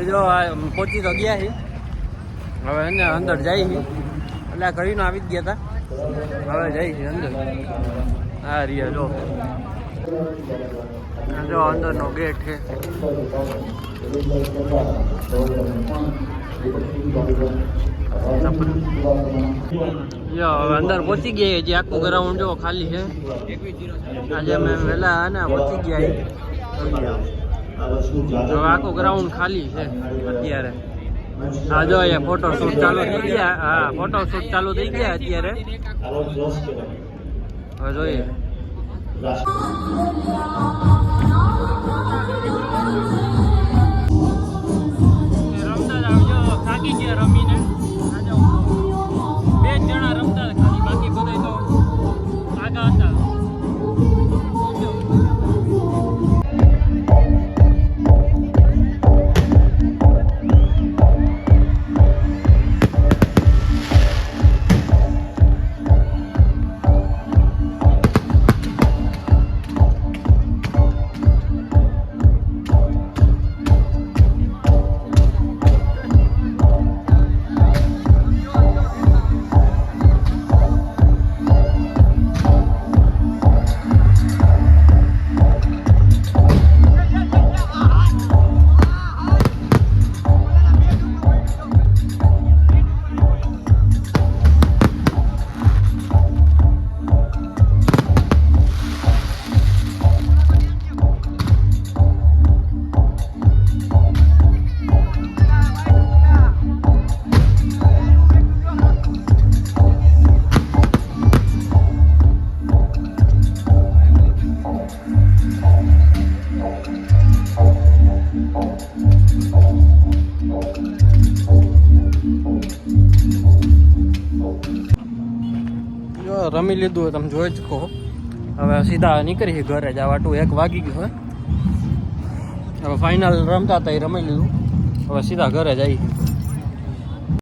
જો પહોંચી તો ગયા છીએ હવે એને અંદર જાય છે એટલે કરીને આવી જ ગયા હતા હવે જાય છે અંદર આ રહ્યા જો અંદરનો ગેટ છે હવે અંદર પહોંચી ગયા હજી આખું ગ્રાઉન્ડ જો ખાલી છે આજે અમે વહેલા ને પહોંચી ગયા હવે આખું ગ્રાઉન્ડ ખાલી છે અત્યારે હા જો અહીંયા ફોટોશૂટ ચાલુ થઈ ગયા હા ફોટોશૂટ ચાલુ થઈ ગયા અત્યારે હવે જોઈએ રમતા આવજો થાકી ગયા રમીને બે જણા રમતા ખાલી બાકી બધા તો આગા હતા રમી લીધું તમે જોઈ જ કહો હવે સીધા નીકળી ઘરે જવા 1 વાગી ગયું હવે ફાઇનલ રમતા હતા એ રમી લીધું હવે સીધા ઘરે જઈએ